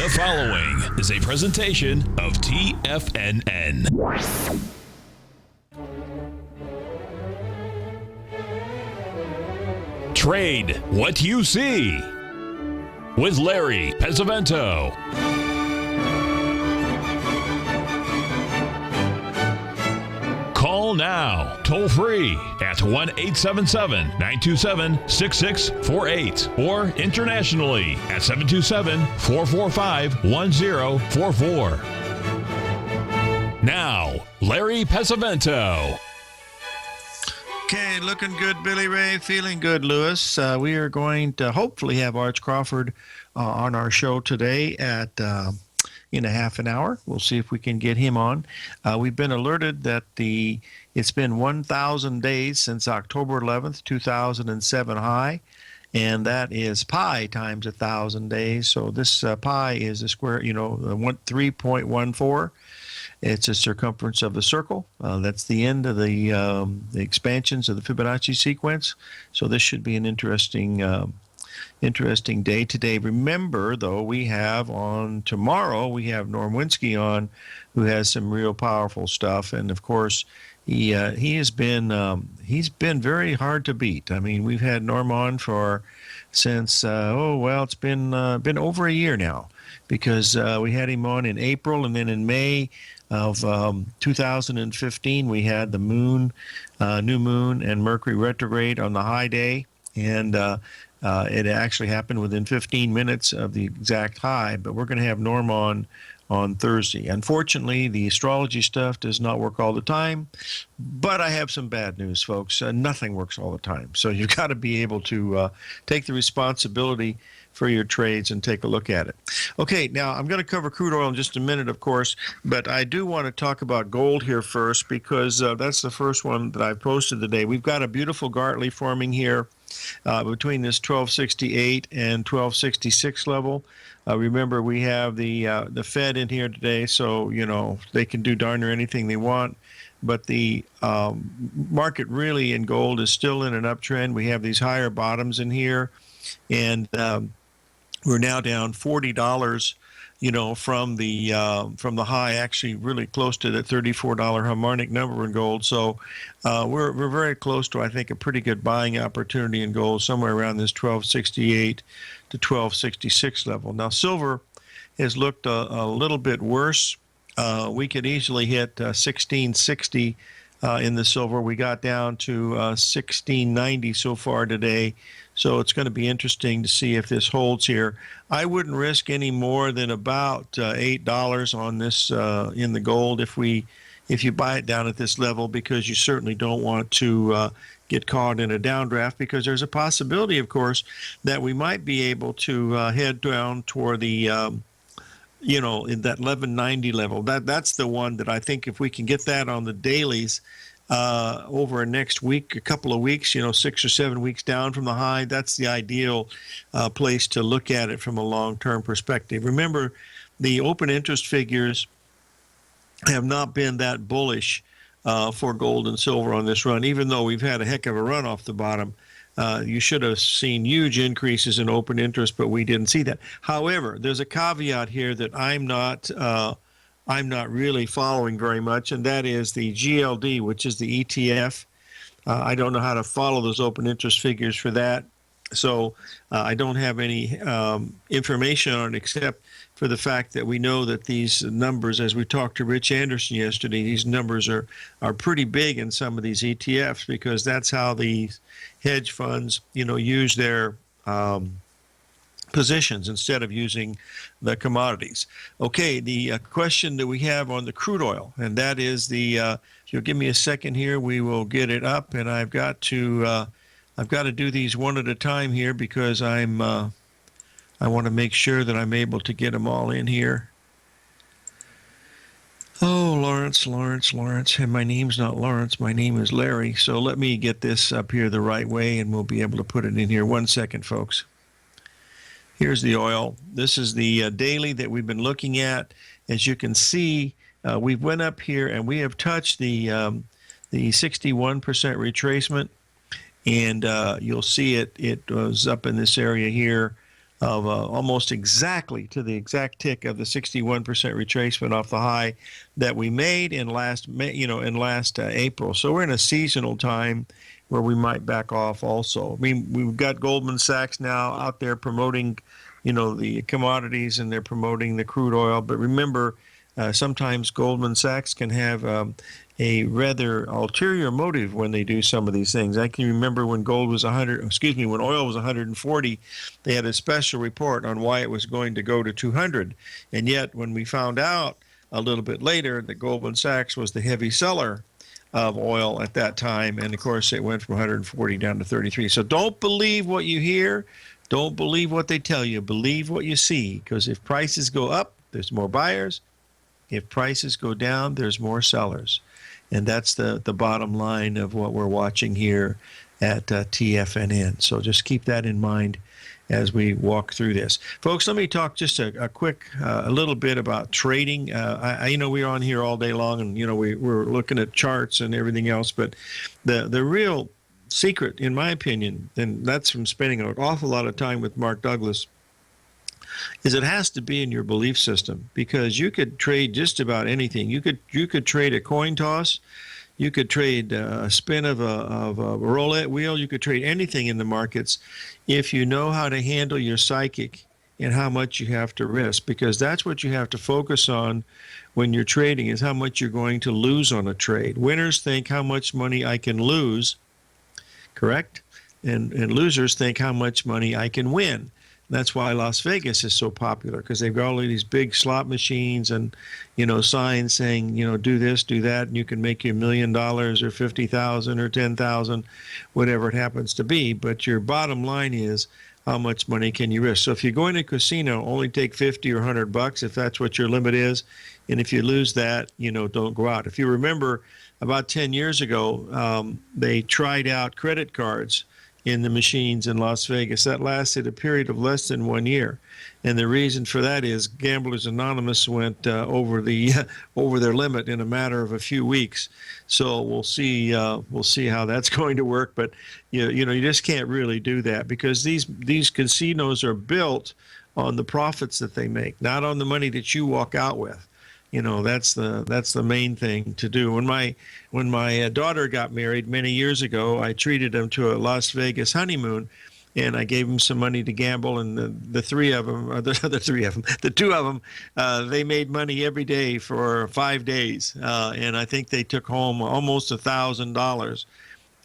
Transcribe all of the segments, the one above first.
The following is a presentation of TFNN. Trade what you see with Larry Pesavento. Call now, toll free at 1-877-927-6648 or internationally at 727-445-1044. Now, Larry Pesavento. Okay, looking good, Billy Ray. Feeling good, Lewis. We are going to hopefully have Arch Crawford on our show today at in a half an hour. We'll see if we can get him on. We've been alerted that it's been 1,000 days since October 11th, 2007 high, and that is pi times 1,000 days. So this pi is a square, 3.14. It's a circumference of the circle. That's the end of the expansions of the Fibonacci sequence. So this should be an interesting day today. Remember, though, we have on tomorrow, we have Norm Winsky on, who has some real powerful stuff. And of course, he's been very hard to beat. I mean, we've had Norm on since it's been over a year now, because we had him on in April, and then in May of 2015 we had the new moon and Mercury retrograde on the high day, and it actually happened within 15 minutes of the exact high. But we're going to have Norm on Thursday. Unfortunately, the astrology stuff does not work all the time, but I have some bad news, folks. Nothing works all the time, so you've got to be able to take the responsibility for your trades and take a look at it. Okay, now I'm going to cover crude oil in just a minute, of course, but I do want to talk about gold here first, because that's the first one that I've posted today. We've got a beautiful Gartley forming here between this 1268 and 1266 level. Remember, we have the Fed in here today, so they can do darn near anything they want. But the market really in gold is still in an uptrend. We have these higher bottoms in here, and we're now down $40, from the high, actually really close to the $34 harmonic number in gold. So we're very close to, I think, a pretty good buying opportunity in gold, somewhere around this 1268 to 1266 level. Now, silver has looked a little bit worse. We could easily hit 1660 in the silver. We got down to 1690 so far today. So it's going to be interesting to see if this holds here. I wouldn't risk any more than about $8 on this in the gold if you buy it down at this level, because you certainly don't want to get caught in a downdraft, because there's a possibility, of course, that we might be able to head down toward the in that 1190 level. That's the one that I think, if we can get that on the dailies over a next week, a couple of weeks, 6 or 7 weeks down from the high, that's the ideal place to look at it from a long-term perspective. Remember, the open interest figures have not been that bullish for gold and silver on this run, even though we've had a heck of a run off the bottom. You should have seen huge increases in open interest, but we didn't see that. However, there's a caveat here that I'm not really following very much, and that is the GLD, which is the ETF. I don't know how to follow those open interest figures for that, so I don't have any information on it, except for the fact that we know that these numbers, as we talked to Rich Anderson yesterday, these numbers are pretty big in some of these ETFs, because that's how these hedge funds, use their positions instead of using the commodities. Okay, the question that we have on the crude oil, and that is if you'll give me a second here, we will get it up, and I've got to do these one at a time here, because I want to make sure that I'm able to get them all in here. Oh, Lawrence, and my name's not Lawrence, my name is Larry. So let me get this up here the right way, and we'll be able to put it in here. 1 second, folks. Here's the oil. This is the daily that we've been looking at. As you can see, we went up here and we have touched the 61% retracement, and you'll see it was up in this area here almost exactly to the exact tick of the 61% retracement off the high that we made in last April. So we're in a seasonal time where we might back off also. I mean, we've got Goldman Sachs now out there promoting, the commodities, and they're promoting the crude oil. But remember, sometimes Goldman Sachs can have a rather ulterior motive when they do some of these things. I can remember when when oil was 140, they had a special report on why it was going to go to 200. And yet, when we found out a little bit later that Goldman Sachs was the heavy seller of oil at that time, and of course it went from 140 down to 33. So don't believe what you hear. Don't believe what they tell you. Believe what you see, because if prices go up, there's more buyers. If prices go down, there's more sellers. And that's the bottom line of what we're watching here at TFNN. So just keep that in mind as we walk through this. Folks, let me talk just a quick, a little bit about trading. I we're on here all day long, and, we're looking at charts and everything else. But the real secret, in my opinion, and that's from spending an awful lot of time with Mark Douglas, is it has to be in your belief system, because you could trade just about anything. You could trade a coin toss, you could trade a spin of a roulette wheel, you could trade anything in the markets if you know how to handle your psychic and how much you have to risk, because that's what you have to focus on when you're trading, is how much you're going to lose on a trade. Winners think how much money I can lose, correct? And losers think how much money I can win. That's why Las Vegas is so popular, because they've got all of these big slot machines and, signs saying, do this, do that, and you can make your $1 million or 50,000 or 10,000, whatever it happens to be. But your bottom line is, how much money can you risk? So if you're going to a casino, only take 50 or $100 if that's what your limit is. And if you lose that, don't go out. If you remember, about 10 years ago, they tried out credit cards in the machines in Las Vegas. That lasted a period of less than 1 year. And the reason for that is Gamblers Anonymous went over their limit in a matter of a few weeks. So we'll see how that's going to work. But you just can't really do that, because these casinos are built on the profits that they make, not on the money that you walk out with. That's the main thing to do. When my daughter got married many years ago, I treated them to a Las Vegas honeymoon, and I gave them some money to gamble. And the two of them, they made money every day for 5 days, and I think they took home almost $1,000.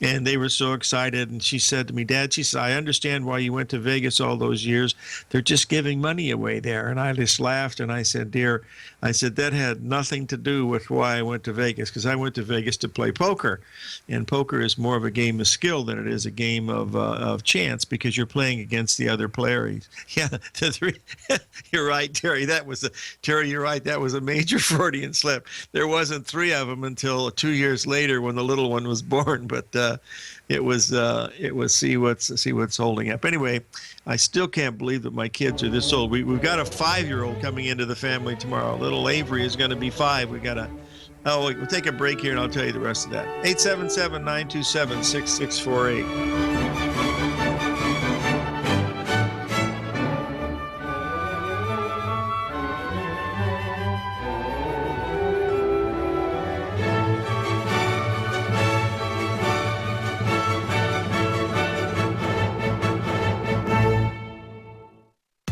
And they were so excited. And she said to me, Dad, she said, I understand why you went to Vegas all those years. They're just giving money away there. And I just laughed, and I said, dear, that had nothing to do with why I went to Vegas, because I went to Vegas to play poker. And poker is more of a game of skill than it is a game of chance, because you're playing against the other players. Yeah, you're right, Terry. You're right. That was a major Freudian slip. There wasn't 3 of them until 2 years later when the little one was born. But it was see what's holding up. Anyway, I still can't believe that my kids are this old. We've got a 5-year-old coming into the family tomorrow. Little Avery is going to be 5. We'll take a break here, and I'll tell you the rest of that. 877-927-6648.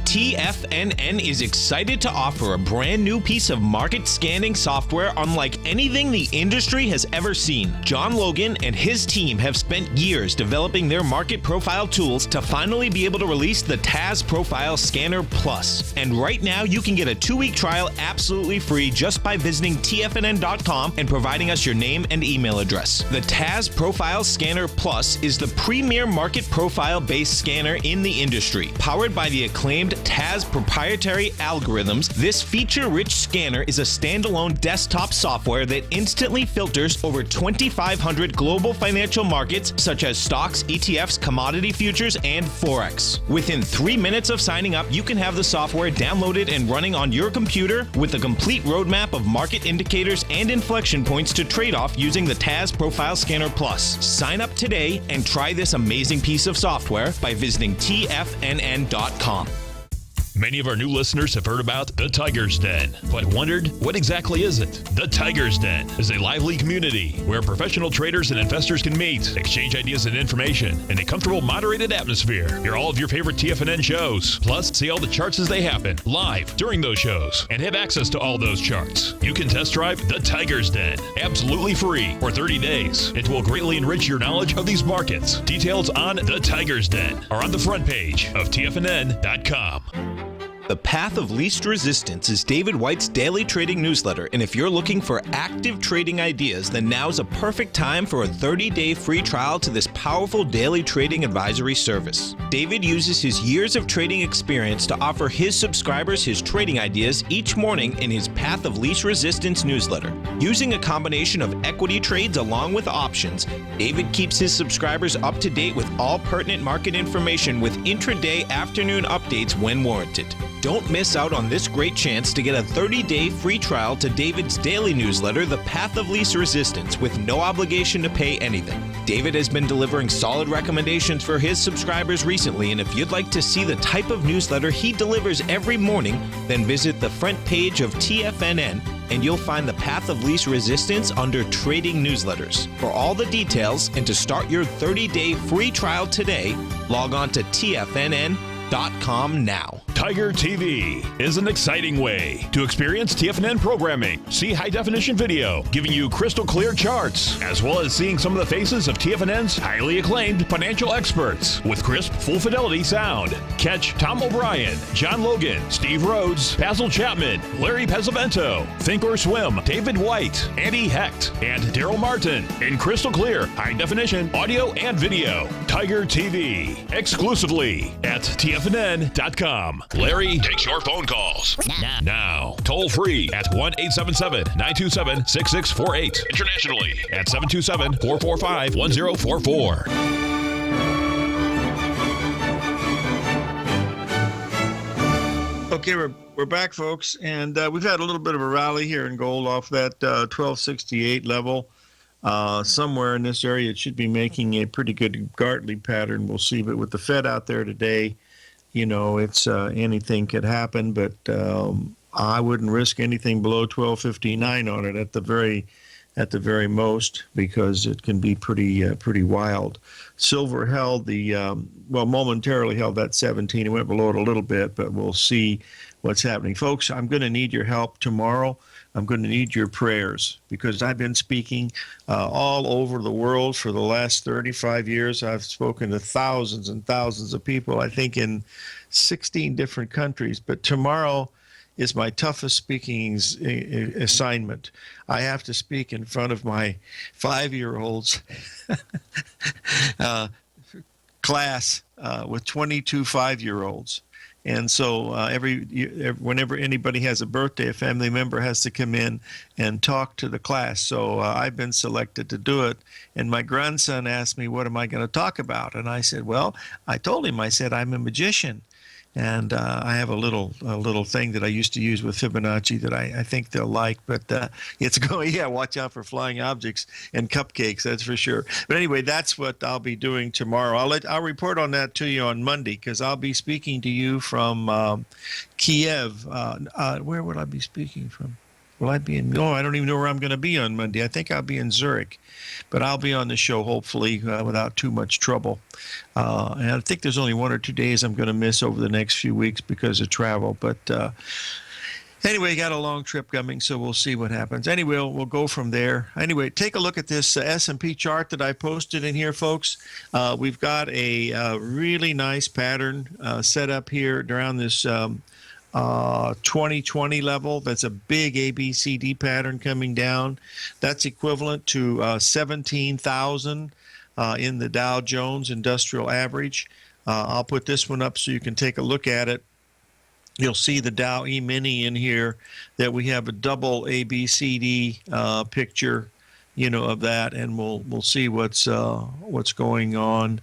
TFNN is excited to offer a brand new piece of market scanning software unlike anything the industry has ever seen. John Logan and his team have spent years developing their market profile tools to finally be able to release the TAS Profile Scanner Plus. And right now, you can get a 2-week trial absolutely free just by visiting TFNN.com and providing us your name and email address. The TAS Profile Scanner Plus is the premier market profile-based scanner in the industry. Powered by the acclaimed TAS proprietary algorithms, this feature-rich scanner is a standalone desktop software that instantly filters over 2,500 global financial markets such as stocks, ETFs, commodity futures, and Forex. Within 3 minutes of signing up, you can have the software downloaded and running on your computer with a complete roadmap of market indicators and inflection points to trade off using the TAS Profile Scanner Plus. Sign up today and try this amazing piece of software by visiting TFNN.com. Many of our new listeners have heard about the Tiger's Den, but wondered, what exactly is it? The Tiger's Den is a lively community where professional traders and investors can meet, exchange ideas and information in a comfortable, moderated atmosphere. Hear all of your favorite TFNN shows, plus see all the charts as they happen live during those shows, and have access to all those charts. You can test drive the Tiger's Den absolutely free for 30 days. It will greatly enrich your knowledge of these markets. Details on the Tiger's Den are on the front page of TFNN.com. The Path of Least Resistance is David White's daily trading newsletter, and if you're looking for active trading ideas, then now's a perfect time for a 30-day free trial to this powerful daily trading advisory service. David uses his years of trading experience to offer his subscribers his trading ideas each morning in his Path of Least Resistance newsletter. Using a combination of equity trades along with options, David keeps his subscribers up to date with all pertinent market information with intraday afternoon updates when warranted. Don't miss out on this great chance to get a 30-day free trial to David's daily newsletter, The Path of Least Resistance, with no obligation to pay anything. David has been delivering solid recommendations for his subscribers recently, and if you'd like to see the type of newsletter he delivers every morning, then visit the front page of TFNN and you'll find the Path of Least Resistance under Trading Newsletters. For all the details and to start your 30-day free trial today, log on to TFNN.com now. Tiger TV is an exciting way to experience TFNN programming. See high-definition video giving you crystal clear charts, as well as seeing some of the faces of TFNN's highly acclaimed financial experts with crisp, full-fidelity sound. Catch Tom O'Brien, John Logan, Steve Rhodes, Basil Chapman, Larry Pesavento, Think or Swim, David White, Andy Hecht, and Daryl Martin in crystal clear, high-definition audio and video. Tiger TV, exclusively at TFNN.com. Larry takes your phone calls now. Toll free at 1-877-927-6648. Internationally at 727-445-1044. Okay, we're back, folks, and we've had a little bit of a rally here in gold off that 1268 level. Somewhere in this area, it should be making a pretty good Gartley pattern. We'll see, but with the Fed out there today, you know, it's anything could happen, but I wouldn't risk anything below 1259 on it at the very most, because it can be pretty wild. Silver held momentarily held that 17. It went below it a little bit, but we'll see what's happening. Folks, I'm going to need your help tomorrow. I'm going to need your prayers, because I've been speaking all over the world for the last 35 years. I've spoken to thousands and thousands of people, I think in 16 different countries. But tomorrow is my toughest speaking assignment. I have to speak in front of my 5-year-olds class with 22 5-year-olds. And so whenever anybody has a birthday, a family member has to come in and talk to the class. So I've been selected to do it. And my grandson asked me, what am I going to talk about? And I said, well, I told him, I said, I'm a magician. And I have a little thing that I used to use with Fibonacci that I think they'll like. But it's going, watch out for flying objects and cupcakes, that's for sure. But anyway, that's what I'll be doing tomorrow. I'll report on that to you on Monday, because I'll be speaking to you from Kiev. Where would I be speaking from? Will I be in? Oh, I don't even know where I'm going to be on Monday. I think I'll be in Zurich, but I'll be on the show hopefully without too much trouble. And I think there's only 1 or 2 days I'm going to miss over the next few weeks because of travel. But anyway, got a long trip coming, so we'll see what happens. Anyway, we'll go from there. Anyway, take a look at this S&P chart that I posted in here, folks. We've got a really nice pattern set up here around this 2020 level. That's a big ABCD pattern coming down. That's equivalent to 17,000 in the Dow Jones Industrial Average. I'll put this one up so you can take a look at it. You'll see the Dow E-mini in here, that we have a double ABCD picture, of that, and we'll see what's going on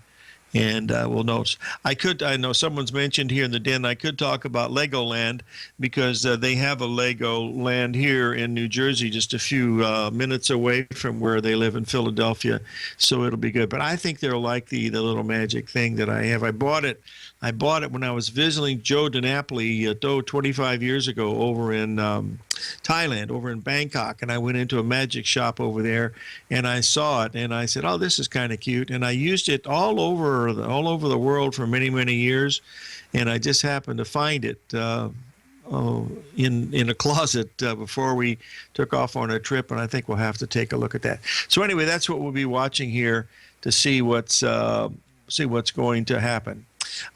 And we'll notice. I know someone's mentioned here in the den, I could talk about Legoland because they have a Legoland here in New Jersey, just a few minutes away from where they live in Philadelphia. So it'll be good. But I think they'll like the little magic thing that I have. I bought it when I was visiting Joe DiNapoli 25 years ago over in Thailand, over in Bangkok, and I went into a magic shop over there, and I saw it, and I said, "Oh, this is kind of cute," and I used it all over the world for many, many years, and I just happened to find it in a closet before we took off on a trip, and I think we'll have to take a look at that. So anyway, that's what we'll be watching here to see what's going to happen.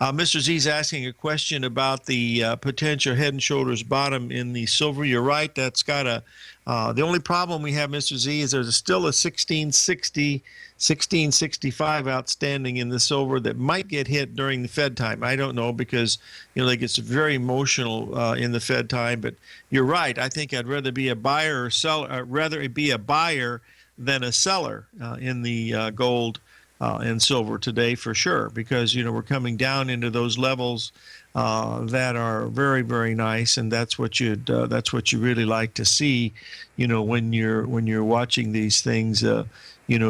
Mr. Z is asking a question about the potential Head and Shoulders bottom in the silver. You're right. That's got the only problem we have, Mr. Z, is there's still a 1660, 1665 outstanding in the silver that might get hit during the Fed time. I don't know because, it gets very emotional in the Fed time. But you're right. I think I'd rather be a buyer or seller, rather be a buyer than a seller in the gold and silver today for sure, because we're coming down into those levels that are very, very nice, and that's what you really like to see, when you're watching these things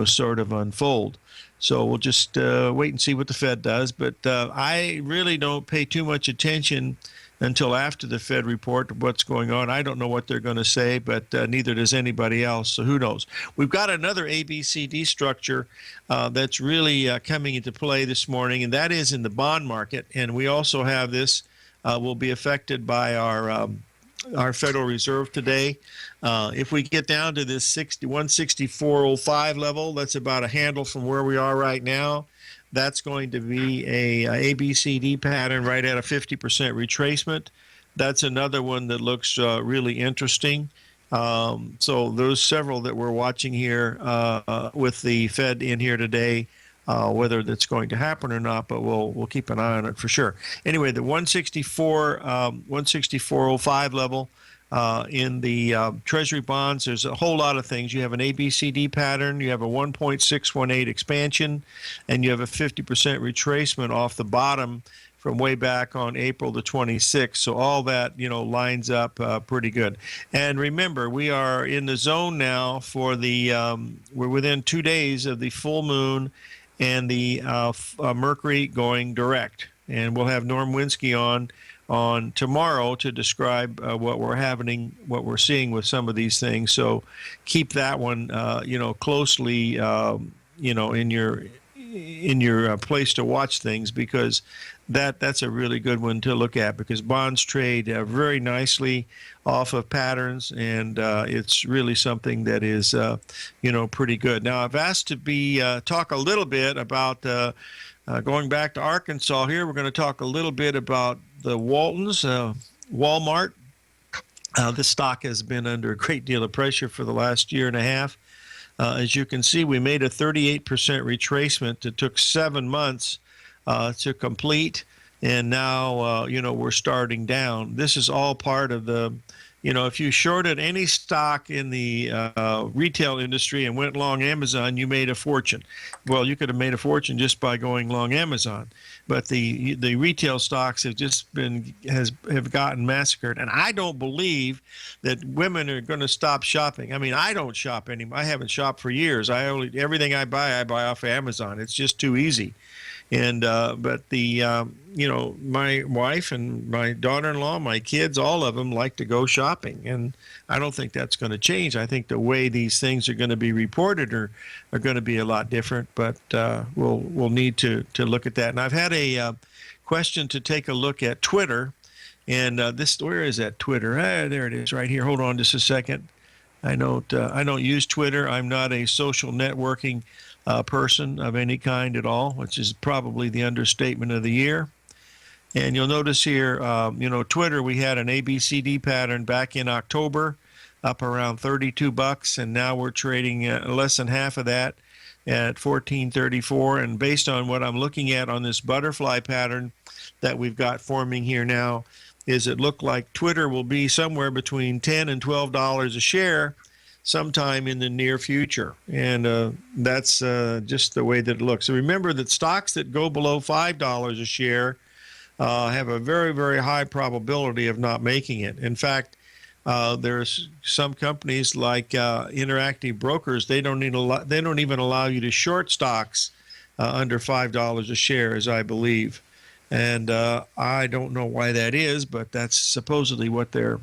sort of unfold. So we'll just wait and see what the Fed does, but I really don't pay too much attention until after the Fed report of what's going on. I don't know what they're going to say, but neither does anybody else, so who knows. We've got another ABCD structure that's really coming into play this morning, and that is in the bond market. And we also have this will be affected by our Federal Reserve today. If we get down to this 164.05 level, that's about a handle from where we are right now. That's going to be a ABCD pattern right at a 50% retracement. That's another one that looks really interesting. So there's several that we're watching here with the Fed in here today, whether that's going to happen or not, but we'll keep an eye on it for sure. Anyway, the 164.05 level in the Treasury bonds, there's a whole lot of things. You have an ABCD pattern, you have a 1.618 expansion, and you have a 50% retracement off the bottom from way back on April the 26th. So all that, lines up pretty good. And remember, we are in the zone now for the, we're within 2 days of the full moon and the Mercury going direct. And we'll have Norm Winsky on tomorrow to describe what we're seeing with some of these things. So keep that one, closely, in your place to watch things, because that's a really good one to look at, because bonds trade very nicely off of patterns, and it's really something that is, pretty good. Now, I've asked to talk a little bit about going back to Arkansas here. We're going to talk a little bit about the Waltons, Walmart. This stock has been under a great deal of pressure for the last year and a half. As you can see, we made a 38% retracement. It took 7 months to complete, and now, we're starting down. This is all part of the, if you shorted any stock in the retail industry and went long Amazon, you made a fortune. Well, you could have made a fortune just by going long Amazon, but the retail stocks have just have gotten massacred. And I don't believe that women are going to stop shopping. I mean, I don't shop anymore. I haven't shopped for years. Everything I buy off of Amazon. It's just too easy. And but my wife and my daughter-in-law, my kids, all of them like to go shopping, and I don't think that's going to change. I think the way these things are going to be reported are going to be a lot different, but we'll need to look at that. And I've had a question to take a look at Twitter, and where is that Twitter? There it is, right here. Hold on just a second. I don't use Twitter. I'm not a social networking person of any kind at all, which is probably the understatement of the year. And you'll notice here, Twitter, we had an ABCD pattern back in October, up around $32, and now we're trading less than half of that at $14.34. And based on what I'm looking at on this butterfly pattern that we've got forming here now, is it looked like Twitter will be somewhere between $10 and $12 a share. sometime in the near future. And that's just the way that it looks. So remember that stocks that go below $5 a share have a very, very high probability of not making it. In fact, there's some companies like Interactive Brokers, they don't even allow you to short stocks under $5 a share, as I believe. And I don't know why that is, but that's supposedly what their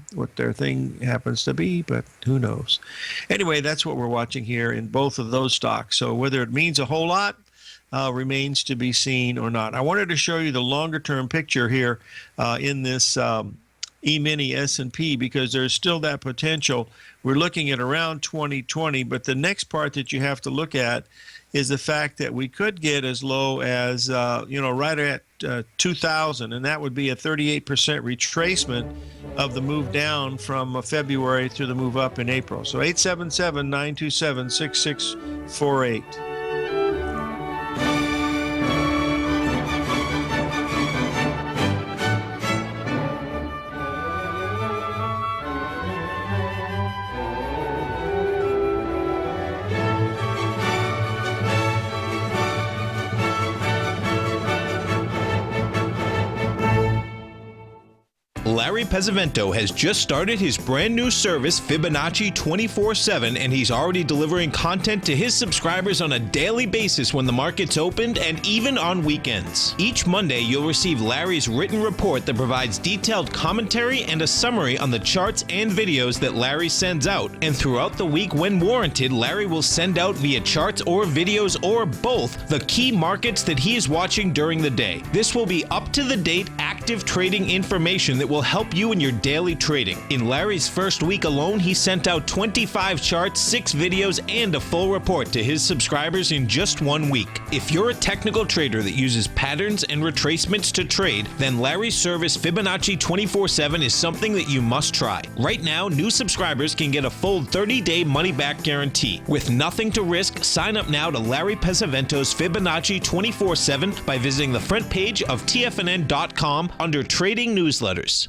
thing happens to be, but who knows. Anyway, that's what we're watching here in both of those stocks. So whether it means a whole lot remains to be seen or not. I wanted to show you the longer-term picture here in this E-mini S&P because there's still that potential. We're looking at around 2020, but the next part that you have to look at is the fact that we could get as low as, right at 2,000, and that would be a 38% retracement of the move down from February to the move up in April. So 877-927-6648. Larry Pesavento has just started his brand new service, Fibonacci 24/7, and he's already delivering content to his subscribers on a daily basis when the market's opened and even on weekends. Each Monday, you'll receive Larry's written report that provides detailed commentary and a summary on the charts and videos that Larry sends out. And throughout the week, when warranted, Larry will send out via charts or videos or both the key markets that he is watching during the day. This will be up-to-the-date, active trading information that will help you in your daily trading. In Larry's first week alone, he sent out 25 charts, 6 videos, and a full report to his subscribers in just 1 week. If you're a technical trader that uses patterns and retracements to trade, then Larry's service Fibonacci 24/7 is something that you must try. Right now, new subscribers can get a full 30-day money-back guarantee. With nothing to risk, sign up now to Larry Pesavento's Fibonacci 24/7 by visiting the front page of TFNN.com under Trading Newsletters.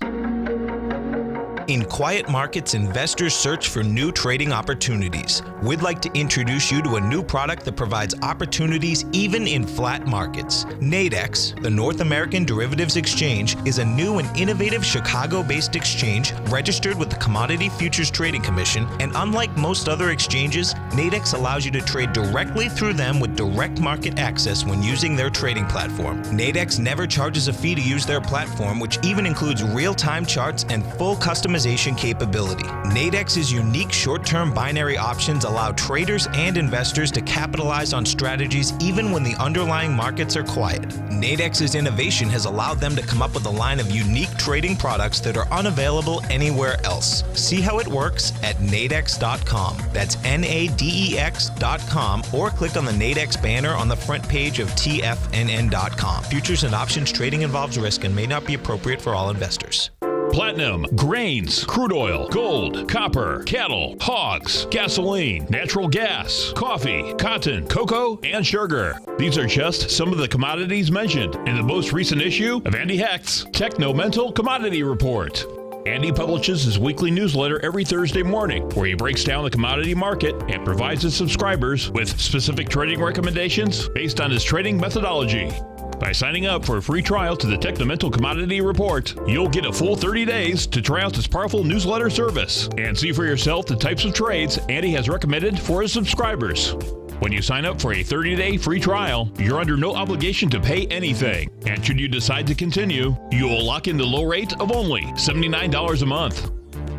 In quiet markets, investors search for new trading opportunities. We'd like to introduce you to a new product that provides opportunities even in flat markets. Nadex, the North American Derivatives Exchange, is a new and innovative Chicago-based exchange registered with the Commodity Futures Trading Commission, and unlike most other exchanges, Nadex allows you to trade directly through them with direct market access when using their trading platform. Nadex never charges a fee to use their platform, which even includes real-time charts and full customization capability. Nadex's unique short-term binary options allow traders and investors to capitalize on strategies even when the underlying markets are quiet. Nadex's innovation has allowed them to come up with a line of unique trading products that are unavailable anywhere else. See how it works at nadex.com. That's NADEX.com, or click on the Nadex banner on the front page of TFNN.com. Futures and options trading involves risk and may not be appropriate for all investors. Platinum, grains, crude oil, gold, copper, cattle, hogs, gasoline, natural gas, coffee, cotton, cocoa, and sugar. These are just some of the commodities mentioned in the most recent issue of Andy Hecht's Techno-Mental Commodity Report. Andy publishes his weekly newsletter every Thursday morning, where he breaks down the commodity market and provides his subscribers with specific trading recommendations based on his trading methodology. By signing up for a free trial to the Techno-Mental Commodity Report, you'll get a full 30 days to try out this powerful newsletter service and see for yourself the types of trades Andy has recommended for his subscribers. When you sign up for a 30-day free trial, you're under no obligation to pay anything. And should you decide to continue, you will lock in the low rate of only $79 a month.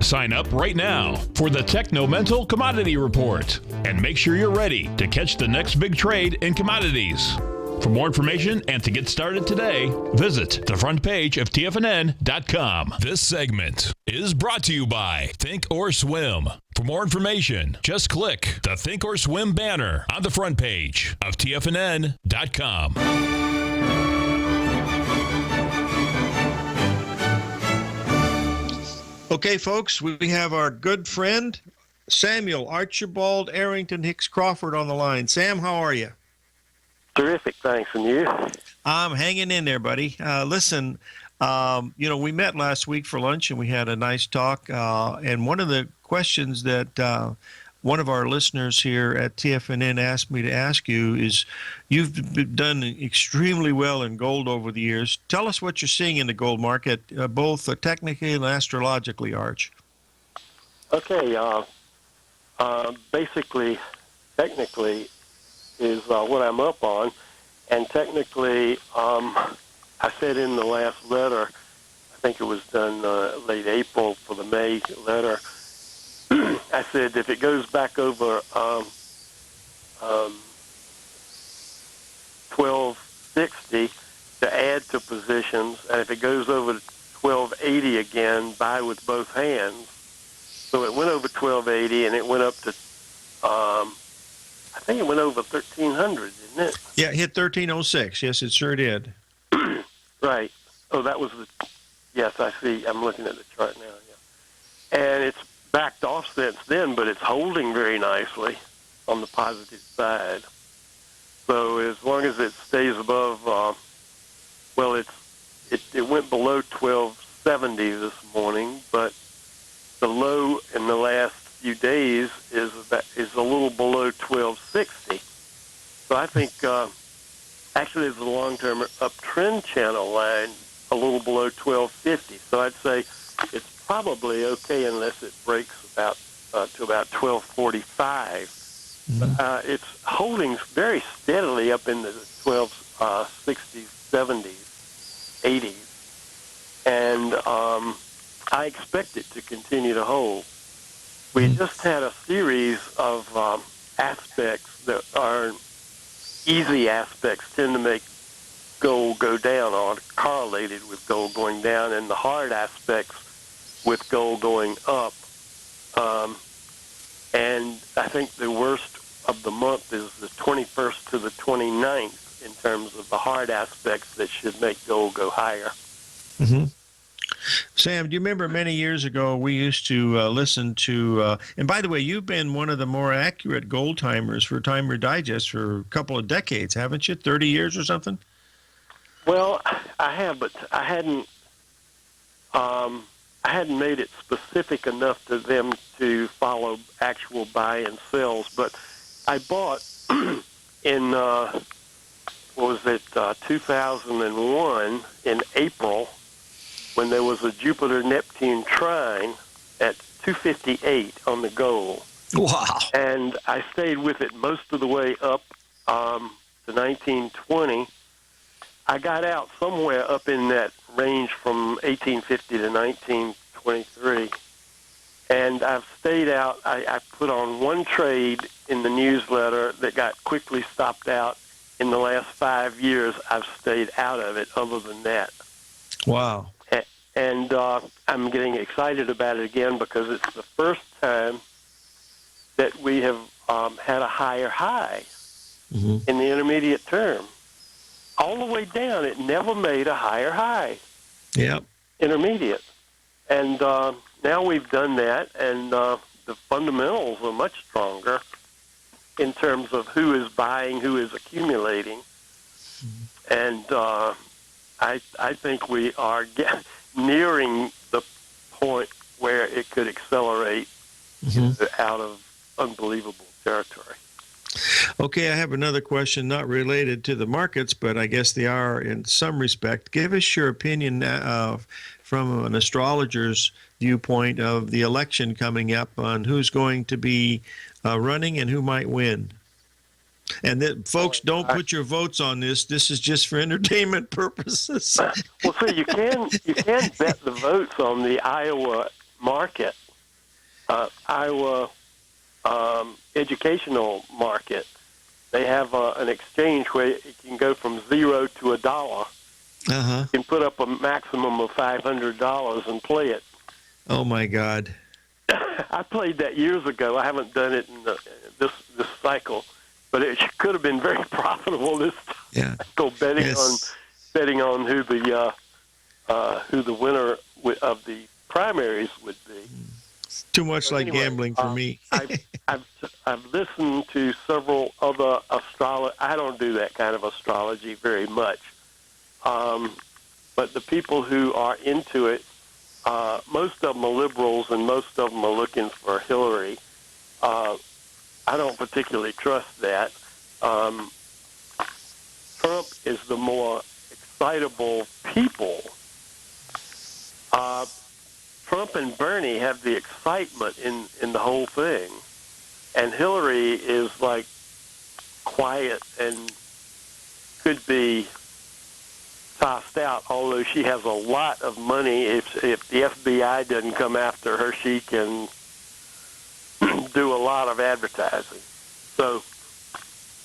Sign up right now for the Techno-Mental Commodity Report and make sure you're ready to catch the next big trade in commodities. For more information and to get started today, visit the front page of TFNN.com. This segment is brought to you by Think or Swim. For more information, just click the Think or Swim banner on the front page of TFNN.com. Okay, folks, we have our good friend Samuel Archibald Arrington Hicks Crawford on the line. Sam, how are you? Terrific, thanks. And you? I'm hanging in there, buddy. Listen, we met last week for lunch and we had a nice talk. And one of the questions that one of our listeners here at TFNN asked me to ask you is, you've done extremely well in gold over the years. Tell us what you're seeing in the gold market, both technically and astrologically, Arch. Okay. Basically, technically is what I'm up on, and technically, I said in the last letter, I think it was done late April for the May letter. I said if it goes back over 1260 to add to positions, and if it goes over 1280 again, buy with both hands. So it went over 1280, and it went up to, I think it went over 1300, didn't it? Yeah, it hit 1306. Yes, it sure did. Right. Oh, that was the, yes, I see. I'm looking at the chart now, yeah. And it's backed off since then, but it's holding very nicely on the positive side. So as long as it stays above, well, it went below 1270 this morning, but the low in the last few days is a little below 1260. So I think actually there's a long-term uptrend channel line a little below 1250. So I'd say it's probably okay unless it breaks about to about 1245. It's holding very steadily up in the 1260s, 70s, 80s, and I expect it to continue to hold. We just had a series of aspects that are easy aspects tend to make gold go down, or correlated with gold going down, and the hard aspects with gold going up. And I think the worst of the month is the 21st to the 29th in terms of the hard aspects that should make gold go higher. Mm-hmm. Sam, do you remember many years ago we used to listen to, and by the way, you've been one of the more accurate gold timers for Timer Digest for a couple of decades, haven't you? 30 years or something? Well, I have, but I hadn't made it specific enough to them to follow actual buy and sells. But I bought in, 2001 in April, when there was a Jupiter-Neptune trine at 258 on the gold. Wow. And I stayed with it most of the way up to 1920. I got out somewhere up in that range from 1850 to 1923. And I've stayed out. I put on one trade in the newsletter that got quickly stopped out. In the last 5 years, I've stayed out of it other than that. Wow. And I'm getting excited about it again because it's the first time that we have had a higher high in the intermediate term. All the way down, it never made a higher high. Yep. Intermediate. And now we've done that, and the fundamentals are much stronger in terms of who is buying, who is accumulating. And I think we are nearing the point where it could accelerate out of unbelievable territory. Okay, I have another question not related to the markets, but I guess they are in some respect. Give us your opinion from an astrologer's viewpoint of the election coming up on who's going to be running and who might win. And that, folks, don't put your votes on this. This is just for entertainment purposes. Well, see, you can bet the votes on the Iowa market, Iowa educational market. They have an exchange where it can go from $0 to $1. You can put up a maximum of $500 and play it. Oh my God! I played that years ago. I haven't done it in this cycle. But it could have been very profitable this cycle, betting on who the winner of the primaries would be. It's too much like gambling for me. I've listened to several other astrology. I don't do that kind of astrology very much, but the people who are into it, most of them are liberals, and most of them are looking for Hillary. I don't particularly trust that. Trump is the more excitable people. Trump and Bernie have the excitement in the whole thing, and Hillary is like quiet and could be tossed out, although she has a lot of money. If the FBI doesn't come after her, she can do a lot of advertising. So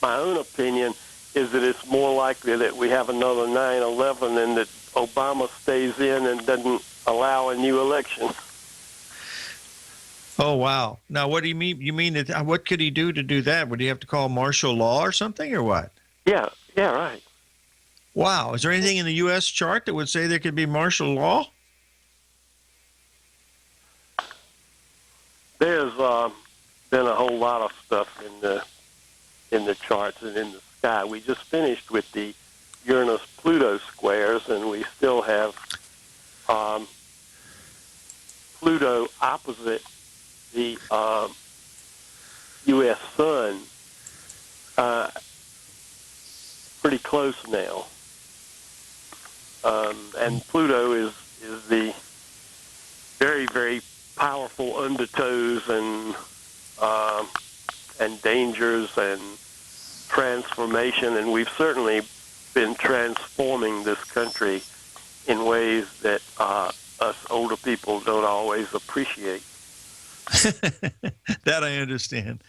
my own opinion is that it's more likely that we have another 9/11 and that Obama stays in and doesn't allow a new election. Oh, wow. Now, what do you mean? You mean that? What could he do to do that? Would he have to call martial law or something, or what? Yeah, right. Wow. Is there anything in the U.S. chart that would say there could be martial law? There's been a whole lot of stuff in the charts and in the sky. We just finished with the Uranus-Pluto squares, and we still have Pluto opposite the U.S. sun, pretty close now. And Pluto is the very, very powerful undertows and dangers and transformation, and we've certainly been transforming this country in ways that us older people don't always appreciate. That I understand.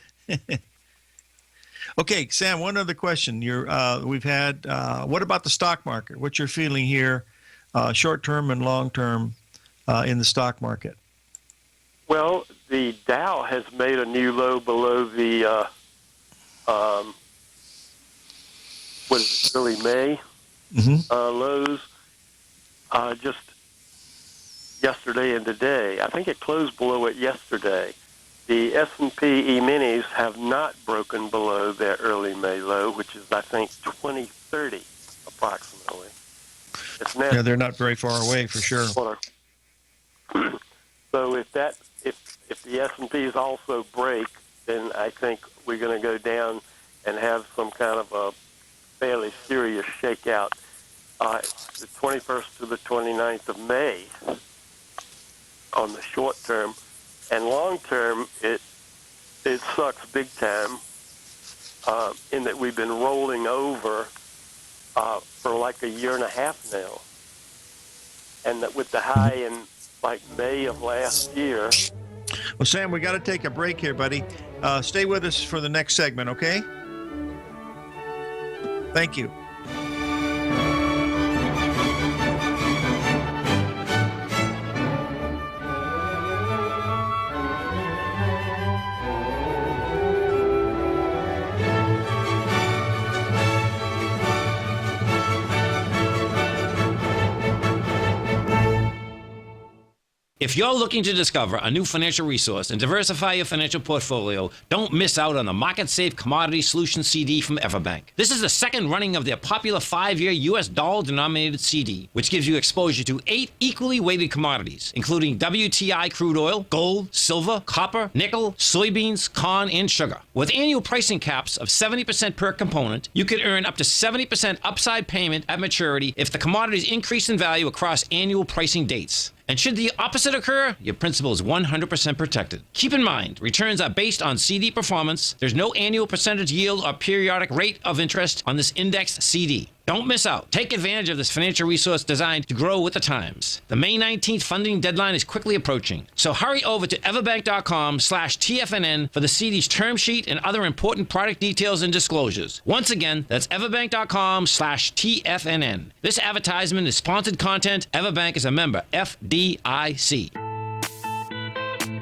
Okay, Sam, one other question. We've had, what about the stock market? What's your feeling here, short-term and long-term, in the stock market? Well, the Dow has made a new low below the, what is it, early May lows, just yesterday and today. I think it closed below it yesterday. The S&P E-minis have not broken below their early May low, which is, I think, 2030 approximately. It's now, yeah, they're not very far away for sure. So if the S&Ps also break, then I think we're going to go down and have some kind of a fairly serious shakeout. The 21st to the 29th of May on the short term. And long term, it sucks big time in that we've been rolling over for like a year and a half now. And that with the high in like May of last year. Well, Sam, we got to take a break here, buddy. Stay with us for the next segment, okay? Thank you. If you're looking to discover a new financial resource and diversify your financial portfolio, don't miss out on the Market Safe Commodity Solution CD from Everbank. This is the second running of their popular 5-year U.S. dollar-denominated CD, which gives you exposure to 8 equally weighted commodities, including WTI crude oil, gold, silver, copper, nickel, soybeans, corn, and sugar. With annual pricing caps of 70% per component, you could earn up to 70% upside payment at maturity if the commodities increase in value across annual pricing dates. And should the opposite occur, your principal is 100% protected. Keep in mind, returns are based on CD performance. There's no annual percentage yield or periodic rate of interest on this indexed CD. Don't miss out. Take advantage of this financial resource designed to grow with the times. The May 19th funding deadline is quickly approaching. So hurry over to everbank.com/TFNN for the CD's term sheet and other important product details and disclosures. Once again, that's everbank.com/TFNN. This advertisement is sponsored content. Everbank is a member FDIC.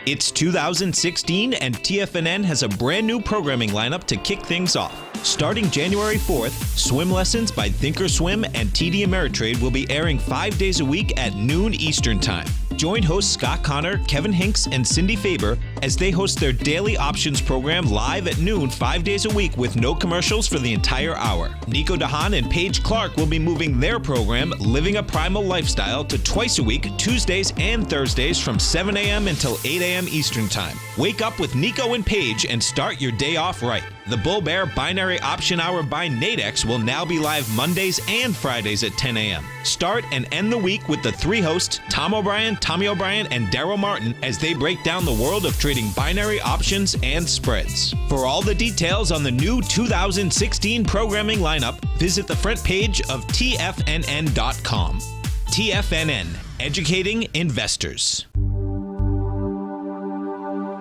It's 2016 and TFNN has a brand new programming lineup to kick things off. Starting January 4th, Swim Lessons by Thinkorswim and TD Ameritrade will be airing 5 days a week at noon Eastern Time. Join hosts Scott Connor, Kevin Hinks, and Cindy Faber as they host their daily options program live at noon 5 days a week with no commercials for the entire hour. Nico DeHaan and Paige Clark will be moving their program, Living a Primal Lifestyle, to twice a week, Tuesdays and Thursdays from 7 a.m. until 8 a.m. Eastern Time. Wake up with Nico and Paige and start your day off right. The Bull Bear Binary Option Hour by Nadex will now be live Mondays and Fridays at 10 a.m. Start and end the week with the three hosts, Tom O'Brien, Tommy O'Brien, and Daryl Martin, as they break down the world of trading binary options and spreads. For all the details on the new 2016 programming lineup, visit the front page of TFNN.com. TFNN, educating investors.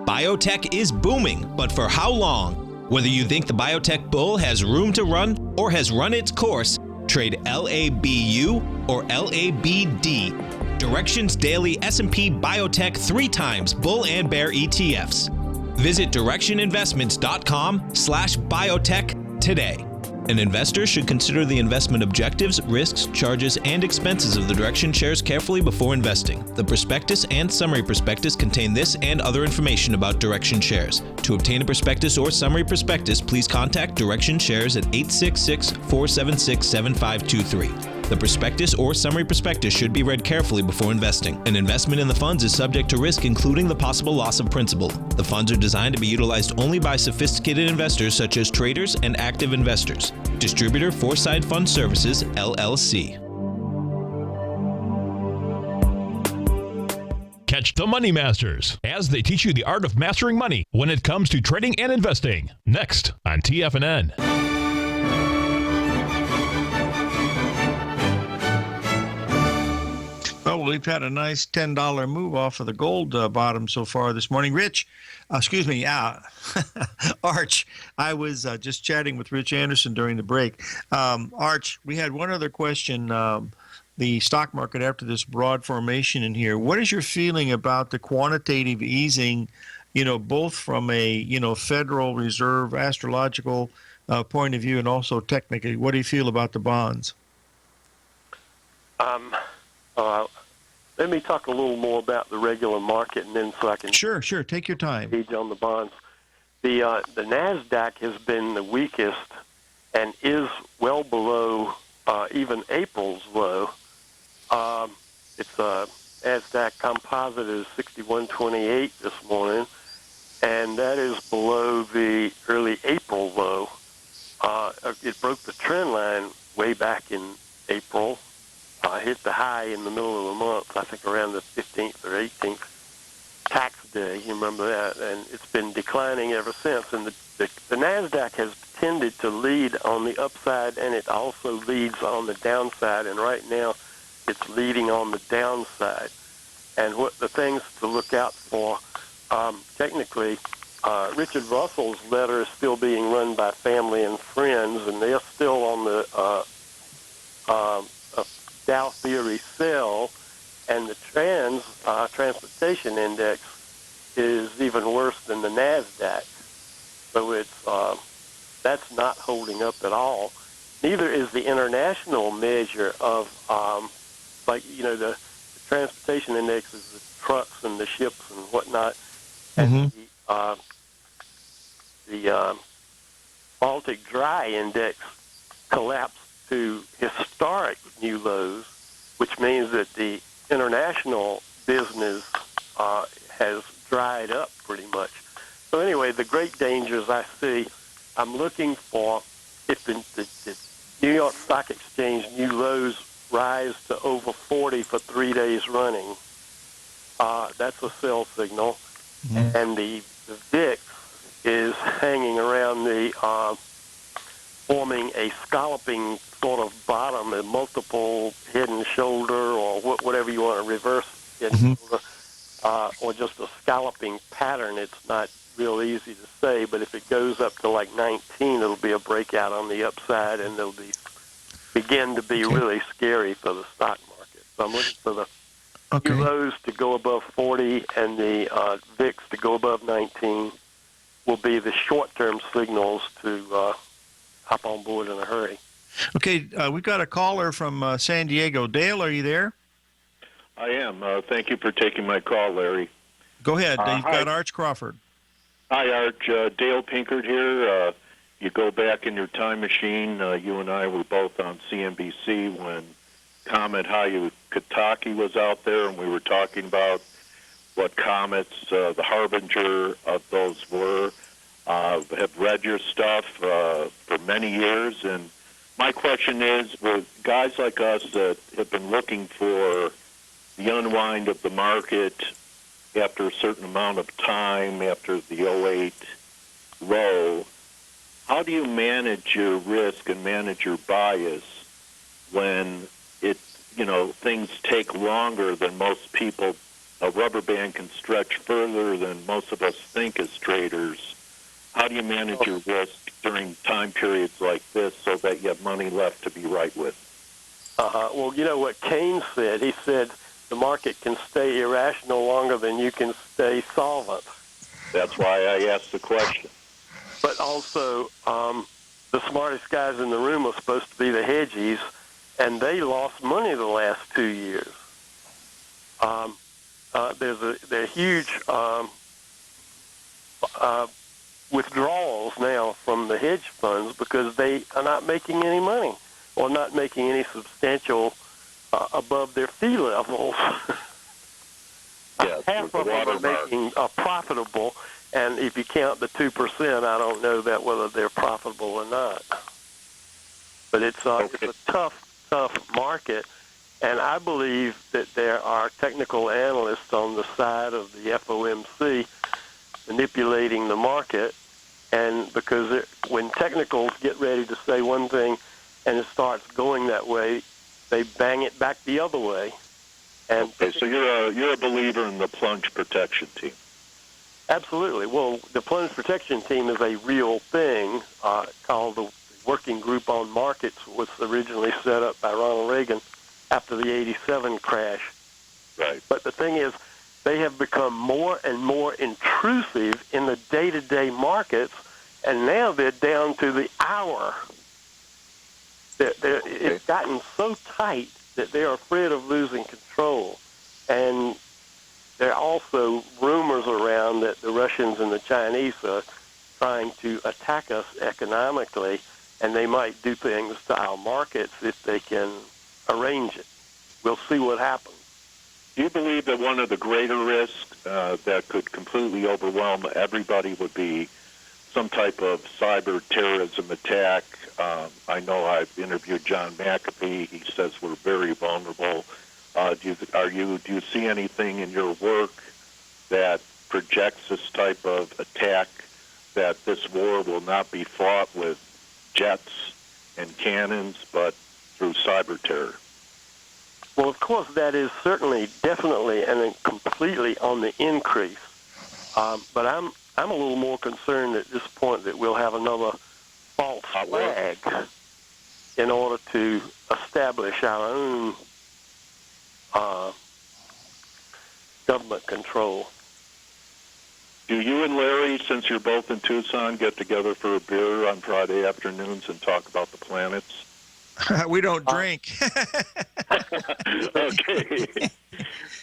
Biotech is booming, but for how long? Whether you think the biotech bull has room to run or has run its course, trade LABU or LABD. Directions Daily S&P Biotech 3 times bull and bear ETFs. Visit directioninvestments.com/biotech today. An investor should consider the investment objectives, risks, charges, and expenses of the Direction shares carefully before investing. The prospectus and summary prospectus contain this and other information about Direction shares. To obtain a prospectus or summary prospectus, please contact Direction shares at 866-476-7523. The prospectus or summary prospectus should be read carefully before investing. An investment in the funds is subject to risk, including the possible loss of principal. The funds are designed to be utilized only by sophisticated investors such as traders and active investors. Distributor Foreside Fund Services, LLC. Catch the Money Masters as they teach you the art of mastering money when it comes to trading and investing. Next on TFNN. Well, we've had a nice $10 move off of the gold bottom so far this morning. Arch, I was just chatting with Rich Anderson during the break. Arch, we had one other question. The stock market after this broad formation in here, what is your feeling about the quantitative easing, both from a, Federal Reserve astrological point of view and also technically? What do you feel about the bonds? Let me talk a little more about the regular market, and then so I can Sure. Take your time. Page on the bonds. The Nasdaq has been the weakest and is well below even April's low. It's Nasdaq Composite is 6128 this morning, and that is below the early April low. It broke the trend line way back in April. Hit the high in the middle of the month, I think around the 15th or 18th tax day. You remember that? And it's been declining ever since. And the Nasdaq has tended to lead on the upside, and it also leads on the downside. And right now, it's leading on the downside. And what the things to look out for, technically, Richard Russell's letter is still being run by family and friends, and they're still on the Dow theory sell, and the transportation index is even worse than the Nasdaq. So it's that's not holding up at all. Neither is the international measure of the transportation index is the trucks and the ships and whatnot, and the Baltic Dry Index collapsed to historic new lows, which means that the international business has dried up pretty much. So anyway, the great dangers I see, I'm looking for if the New York Stock Exchange new lows rise to over 40 for 3 days running. That's a sell signal. And the VIX is hanging around the forming a scalloping sort of bottom, a multiple head and shoulder, or whatever you want, a reverse head and shoulder, or just a scalloping pattern. It's not real easy to say, but if it goes up to like 19, it'll be a breakout on the upside, and it'll begin to be really scary for the stock market. So I'm looking for the new lows to go above 40 and the VIX to go above 19 will be the short-term signals to hop on board in a hurry. Okay, we've got a caller from San Diego. Dale, are you there? I am. Thank you for taking my call, Larry. Go ahead. You've Hi. got Arch Crawford. Hi, Arch. Dale Pinkert here. You go back in your time machine. You and I were both on CNBC when Comet Hayakatake was out there, and we were talking about what comets, the harbinger of those were. Have read your stuff for many years, and my question is, with guys like us that have been looking for the unwind of the market after a certain amount of time, after the '08 low, how do you manage your risk and manage your bias when things take longer than most people? A rubber band can stretch further than most of us think as traders. How do you manage your risk during time periods like this so that you have money left to be right with? Well, you know what Keynes said? He said the market can stay irrational longer than you can stay solvent. That's why I asked the question. But also, the smartest guys in the room are supposed to be the hedgies, and they lost money the last 2 years. There are huge withdrawals now from the hedge funds because they are not making any money or not making any substantial above their fee levels. Yes, Half of them are making profitable, and if you count the 2%, I don't know that whether they're profitable or not. But it's a tough market, and I believe that there are technical analysts on the side of the FOMC manipulating the market, and because when technicals get ready to say one thing and it starts going that way, they bang it back the other way. And okay, so you're a believer in the plunge protection team. Absolutely. Well, the plunge protection team is a real thing called the Working Group on Markets, was originally set up by Ronald Reagan after the '87 crash. Right. But the thing is, they have become more and more intrusive in the day-to-day markets, and now they're down to the hour. It's gotten so tight that they're afraid of losing control. And there are also rumors around that the Russians and the Chinese are trying to attack us economically, and they might do things to our markets if they can arrange it. We'll see what happens. Do you believe that one of the greater risks that could completely overwhelm everybody would be some type of cyber terrorism attack? I know I've interviewed John McAfee. He says we're very vulnerable. Do you see anything in your work that projects this type of attack, that this war will not be fought with jets and cannons, but through cyber terror? Well, of course, that is certainly, definitely, and completely on the increase. But I'm a little more concerned at this point that we'll have another false flag in order to establish our own government control. Do you and Larry, since you're both in Tucson, get together for a beer on Friday afternoons and talk about the planets? We don't drink. Okay.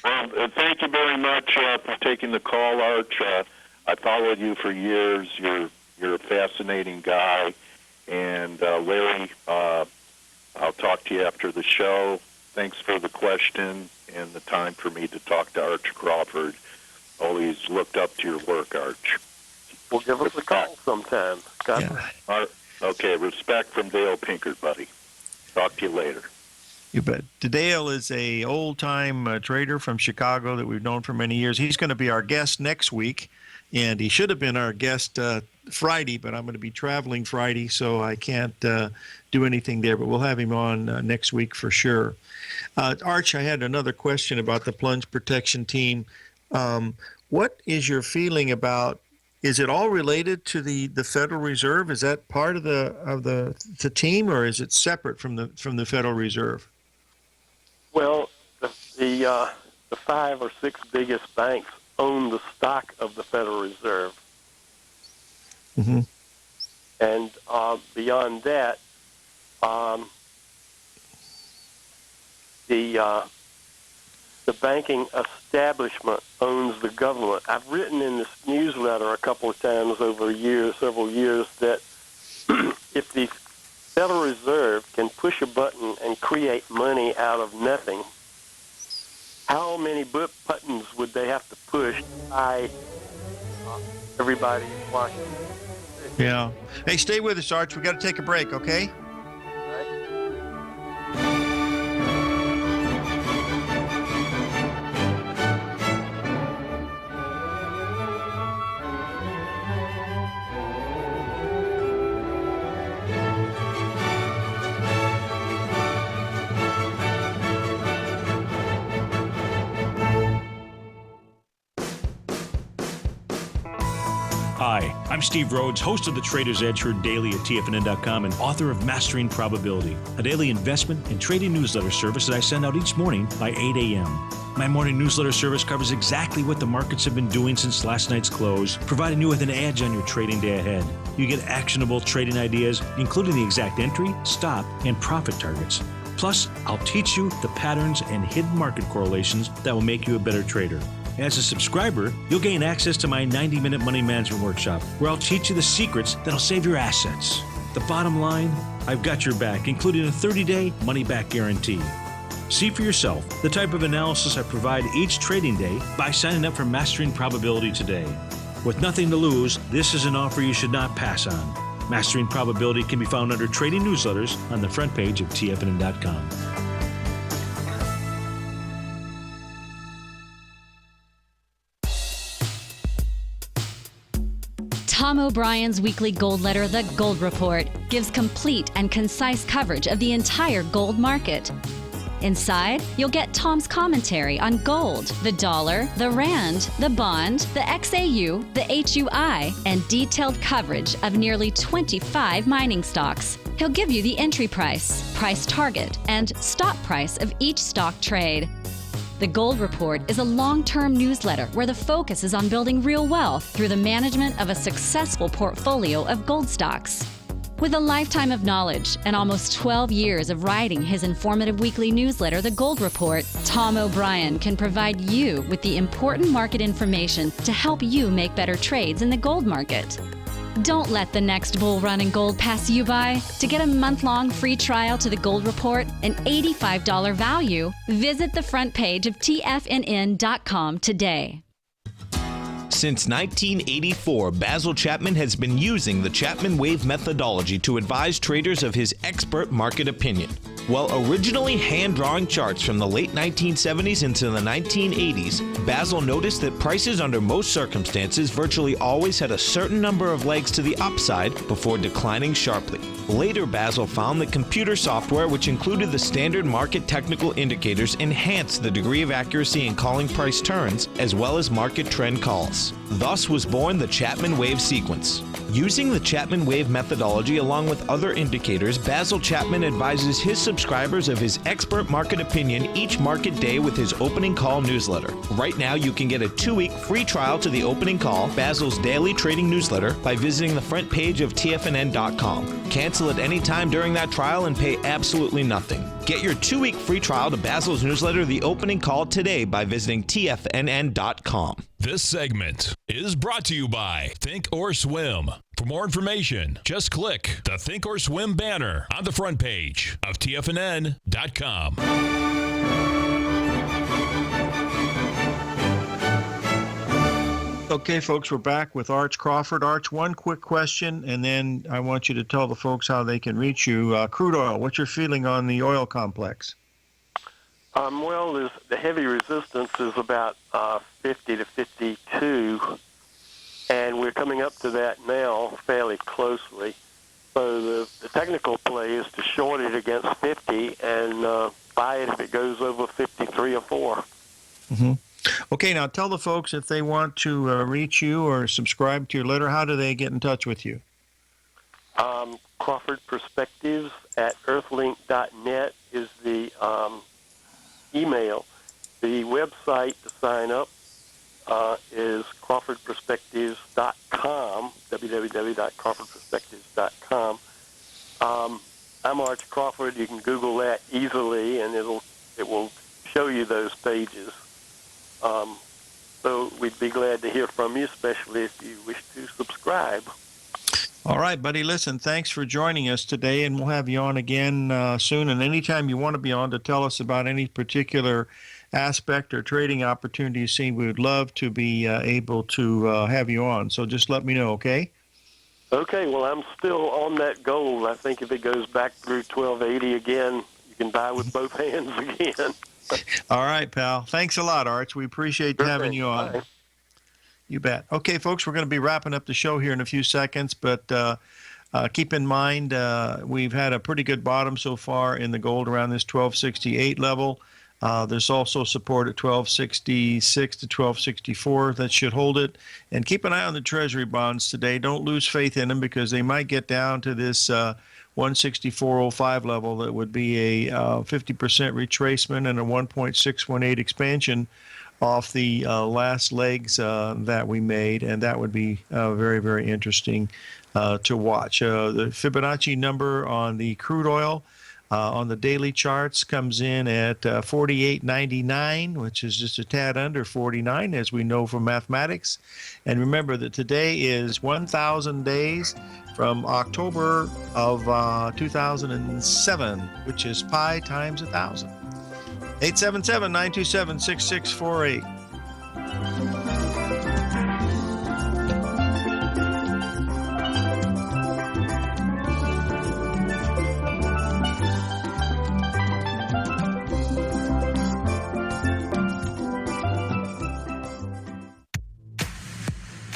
Well, thank you very much for taking the call, Arch. I followed you for years. You're a fascinating guy. And Larry, I'll talk to you after the show. Thanks for the question and the time for me to talk to Arch Crawford. Always looked up to your work, Arch. Well, give us a call sometime. Okay, respect from Dale Pinkert, buddy. Talk to you later. You bet. Dale is a old-time trader from Chicago that we've known for many years. He's going to be our guest next week, and he should have been our guest Friday, but I'm going to be traveling Friday, so I can't do anything there. But we'll have him on next week for sure. Arch, I had another question about the plunge protection team. What is your feeling about? Is it all related to the Federal Reserve? Is that part of the team, or is it separate from the Federal Reserve? Well, the 5 or 6 biggest banks own the stock of the Federal Reserve, Mm-hmm. and beyond that, the banking establishment owns the government. I've written in this newsletter a couple of times over several years, that if the Federal Reserve can push a button and create money out of nothing, how many buttons would they have to push by everybody in Washington? Yeah. Hey, stay with us, Arch. We got to take a break, okay? Hi, I'm Steve Rhodes, host of the Trader's Edge heard daily at TFNN.com and author of Mastering Probability, a daily investment and trading newsletter service that I send out each morning by 8 a.m. My morning newsletter service covers exactly what the markets have been doing since last night's close, providing you with an edge on your trading day ahead. You get actionable trading ideas, including the exact entry, stop, and profit targets. Plus, I'll teach you the patterns and hidden market correlations that will make you a better trader. As a subscriber, you'll gain access to my 90-minute money management workshop, where I'll teach you the secrets that'll save your assets. The bottom line, I've got your back, including a 30-day money-back guarantee. See for yourself the type of analysis I provide each trading day by signing up for Mastering Probability today. With nothing to lose, this is an offer you should not pass on. Mastering Probability can be found under Trading Newsletters on the front page of TFNN.com. Tom O'Brien's weekly gold letter, The Gold Report, gives complete and concise coverage of the entire gold market. Inside, you'll get Tom's commentary on gold, the dollar, the rand, the bond, the XAU, the HUI, and detailed coverage of nearly 25 mining stocks. He'll give you the entry price, price target, and stop price of each stock trade. The Gold Report is a long-term newsletter where the focus is on building real wealth through the management of a successful portfolio of gold stocks. With a lifetime of knowledge and almost 12 years of writing his informative weekly newsletter, The Gold Report, Tom O'Brien can provide you with the important market information to help you make better trades in the gold market. Don't let the next bull run in gold pass you by. To get a month-long free trial to The Gold Report, an $85 value, visit the front page of TFNN.com today. Since 1984, Basil Chapman has been using the Chapman Wave methodology to advise traders of his expert market opinion. While originally hand-drawing charts from the late 1970s into the 1980s, Basil noticed that prices under most circumstances virtually always had a certain number of legs to the upside before declining sharply. Later, Basil found that computer software, which included the standard market technical indicators, enhanced the degree of accuracy in calling price turns, as well as market trend calls. Thus was born the Chapman Wave sequence. Using the Chapman Wave methodology along with other indicators, Basil Chapman advises his subscribers of his expert market opinion each market day with his opening call newsletter. Right now, you can get a 2-week free trial to the opening call, Basil's daily trading newsletter, by visiting the front page of TFNN.com. Cancel at any time during that trial and pay absolutely nothing. Get your 2-week free trial to Basil's newsletter, The Opening Call, today by visiting TFNN.com. This segment is brought to you by Think or Swim. For more information, just click the Think or Swim banner on the front page of TFNN.com. Okay, folks, we're back with Arch Crawford. Arch, one quick question, and then I want you to tell the folks how they can reach you. Crude oil, what's your feeling on the oil complex? Well, the heavy resistance is about 50 to 52, and we're coming up to that now fairly closely. So the technical play is to short it against 50 and buy it if it goes over 53 or 4. Mm-hmm. Okay, now tell the folks if they want to reach you or subscribe to your letter, how do they get in touch with you? Crawford Perspectives at earthlink.net is the email. The website to sign up is crawfordperspectives.com, www.crawfordperspectives.com. I'm Arch Crawford. You can Google that easily, and it will show you those pages. So we'd be glad to hear from you, especially if you wish to subscribe. All right, buddy. Listen, thanks for joining us today, and we'll have you on again soon. And anytime you want to be on to tell us about any particular aspect or trading opportunity you see, we would love to be able to have you on. So just let me know, okay? Okay, well, I'm still on that goal. I think if it goes back through 1280 again, you can buy with both hands again. All right, pal. Thanks a lot, Arch. We appreciate having you on. Bye. You bet. Okay, folks, we're going to be wrapping up the show here in a few seconds, but keep in mind we've had a pretty good bottom so far in the gold around this 1268 level. There's also support at 1266 to 1264 that should hold it. And keep an eye on the Treasury bonds today. Don't lose faith in them because they might get down to this 164.05 level. That would be a 50% retracement and a 1.618 expansion off the last legs that we made, and that would be very, very interesting to watch. The Fibonacci number on the crude oil on the daily charts comes in at 48.99, which is just a tad under 49, as we know from mathematics. And remember that today is 1,000 days from October of 2007, which is pi times 1,000. 877-927-6648.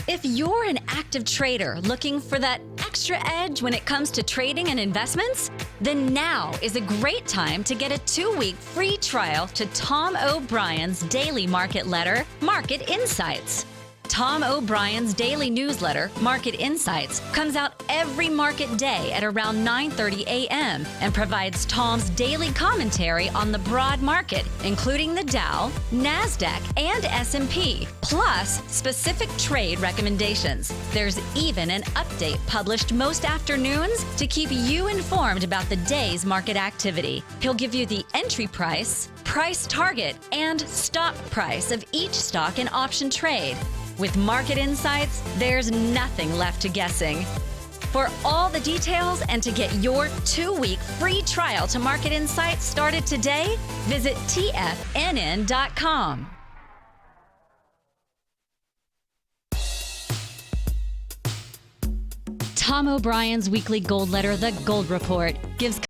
If you're an active trader looking for that extra edge when it comes to trading and investments, then now is a great time to get a 2-week free trial to Tom O'Brien's daily market letter, Market Insights. Tom O'Brien's daily newsletter, Market Insights, comes out every market day at around 9:30 a.m. and provides Tom's daily commentary on the broad market, including the Dow, NASDAQ, and S&P, plus specific trade recommendations. There's even an update published most afternoons to keep you informed about the day's market activity. He'll give you the entry price, price target, and stop price of each stock and option trade. With Market Insights, there's nothing left to guessing. For all the details and to get your 2-week free trial to Market Insights started today, visit TFNN.com. Tom O'Brien's weekly gold letter, The Gold Report, gives